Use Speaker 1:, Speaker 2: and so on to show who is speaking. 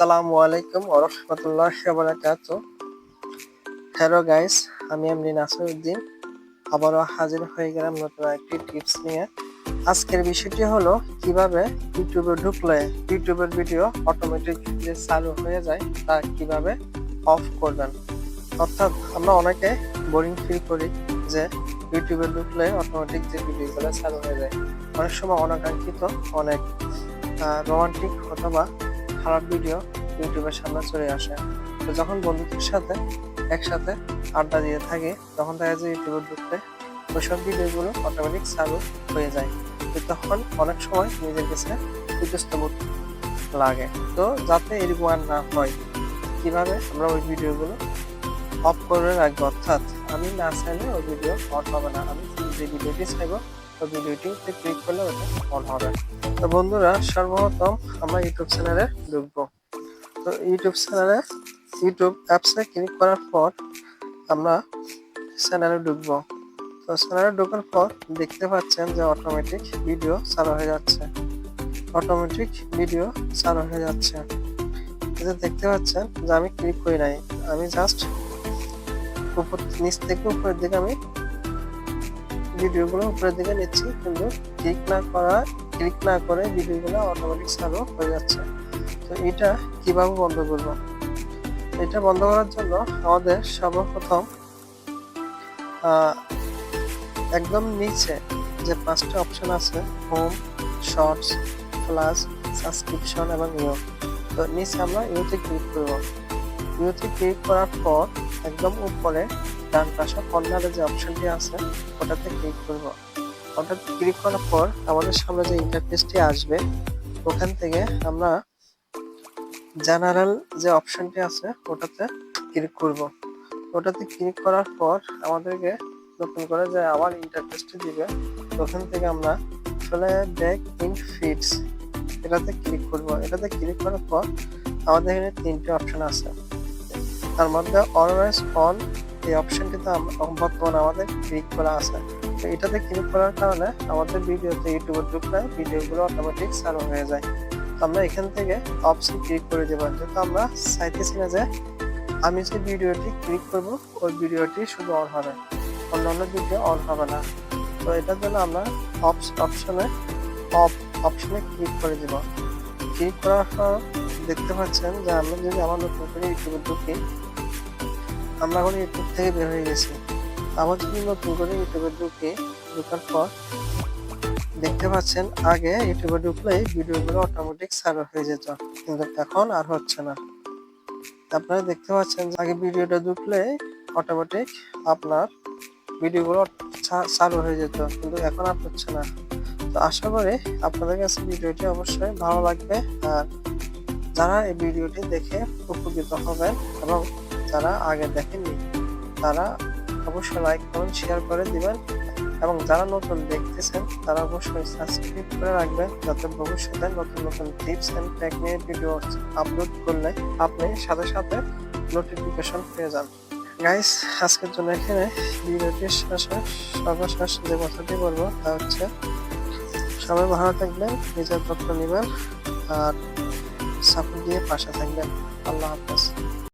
Speaker 1: আসসালামু আলাইকুম ওয়া রাহমাতুল্লাহি ওয়া বারাকাতুহু। হ্যালো গাইস, আমি এমডি নাসিরউদ্দিন আবারও হাজির হয়ে গেলাম নতুন একটি টিপস নিয়ে। আজকের বিষয়টি হলো কিভাবে ইউটিউবে ঢুকলে ইউটিউবের ভিডিও অটোমেটিক যে চালু হয়ে যায় তা কিভাবে অফ করবেন। অর্থাৎ আমরা অনেকে বোরিং ফিল করি যে ইউটিউবে ঢুকলে অটোমেটিক যে ভিডিওগুলো চালু হয়ে যায়। অনেক সময় অনাকাঙ্ক্ষিত অনেক রোমান্টিক অথবা খারাপ ভিডিও ইউটিউবের সামনে চলে আসে। তো যখন বন্ধুদের সাথে একসাথে আড্ডা দিয়ে থাকি তখন দেখা যায় ইউটিউবে ঢুকলে ওইসব ভিডিওগুলো অটোমেটিক চালু হয়ে যায়। তো তখন অনেক সময় নিজের কাছে ইতস্তত লাগে। তো যাতে এরকম আর না হয়, কিভাবে আমরা ওই ভিডিওগুলো অফ করে রাখবো, অর্থাৎ আমি না চাইলে ওই ভিডিও অন হবে না। আমি যে ভিডিওটি চাইবো ওই ভিডিওটিতে ক্লিক করলে ওটা অন হবে। তো বন্ধুরা, সর্বপ্রথম আমরা ইউটিউব চ্যানেলে ঢুকবো। তো ইউটিউব অ্যাপসে ক্লিক করার পর আমরা চ্যানেলে ঢুকবো। তো চ্যানেলে ঢোকার পর দেখতে পাচ্ছেন যে অটোমেটিক ভিডিও চালু হয়ে যাচ্ছে। এটা দেখতে পাচ্ছেন যে আমি ক্লিক করি নাই, আমি জাস্ট নিচ থেকে উপরের দিকে আমি ভিডিওগুলো উপরের দিকে নিচ্ছি, কিন্তু ক্লিক না করে ভিডিওগুলো অটোমেটিক চালু হয়ে যাচ্ছে। তো এটা কিভাবে বন্ধ করব? এটা বন্ধ করার জন্য আমাদের সর্বপ্রথম একদম নিচে যে 5টা অপশন আছে, হোম, শর্টস, প্লাস, সাবস্ক্রিপশন এবং ইউ। তো নিচে আমরা ইউতে ক্লিক করব। ইউতে ক্লিক করার পর একদম উপরে ডান পাশে কর্নারে যে অপশনটি আছে ওটাতে ক্লিক করব। ওটাতে ক্লিক করার পর আমাদের সামনে যে ইন্টারফেসটি আসবে ওখান থেকে আমরা জেনারেল যে অপশনটি আছে ওটাতে ক্লিক করব। ওটাতে ক্লিক করার পর আমাদেরকে নতুন করে যে আবার ইন্টারফেসটি দিবে, ওখান থেকে আমরা প্লে ব্যাক ইন ফিডস এটাতে ক্লিক করব। এটাতে ক্লিক করার পর আমাদের এখানে 3টে অপশন আছে, তার মধ্যে অলওয়েজ অন এই অপশনটিতে বর্তমানে আমাদের ক্লিক করা আছে। তো এটাতে ক্লিক করার কারণে আমাদের ভিডিওতে ইউটিউবে ঢুকলে ভিডিওগুলো অটোমেটিক চালু হয়ে যায়। আমরা এখান থেকে অপশন ক্লিক করে দেব, যেহেতু আমরা চাইতেছি না যে আমি যে ভিডিওটি ক্লিক করব ওই ভিডিওটি শুধু অন হবে, অন্যান্য ভিডিও অন হবে না। তো এটার জন্য আমরা অপশনে ক্লিক করে দেব। ক্লিক করার পর দেখতে পাচ্ছেন যে আমরা যদি আমার নতুন করে ইউটিউবে ঢুকি, আমরা এখন ইউটিউব থেকে বের হয়ে গেছি। আবার যদি নতুন করে ইউটিউবে ঢোকার পর দেখতে পাচ্ছেন আগে ইউটিউবে ঢুকলে ভিডিওগুলো অটোমেটিক চালু হয়ে যেত, কিন্তু এখন আর হচ্ছে না। আপনারা দেখতে পাচ্ছেন যে আগে ভিডিওটা ঢুকলে অটোমেটিক আপনার ভিডিওগুলো চালু হয়ে যেত, কিন্তু এখন আর হচ্ছে না। তো আশা করি আপনাদের কাছে ভিডিওটি অবশ্যই ভালো লাগবে, আর যারা এই ভিডিওটি দেখে উপকৃত হবেন এবং যারা আগে দেখেননি তারা অবশ্যই লাইক কমেন্ট শেয়ার করে দিবেন, এবং যারা নতুন দেখতেছেন তারা অবশ্যই সাবস্ক্রাইব করে রাখবেন, যাতে ভবিষ্যতে নতুন নতুন tips and technique video upload করলে আপনি সাথে সাথে নোটিফিকেশন পেয়ে যান। গাইস, আজকের জন্য এখানে ভিডিওটির সর্বশেষ যে কথাটি বলবো তা হচ্ছে সবাই ভালো থাকবেন, নিজের যত্ন নেবেন আর সাপোর্ট দিয়ে পাশে থাকবেন। আল্লাহ হাফেজ।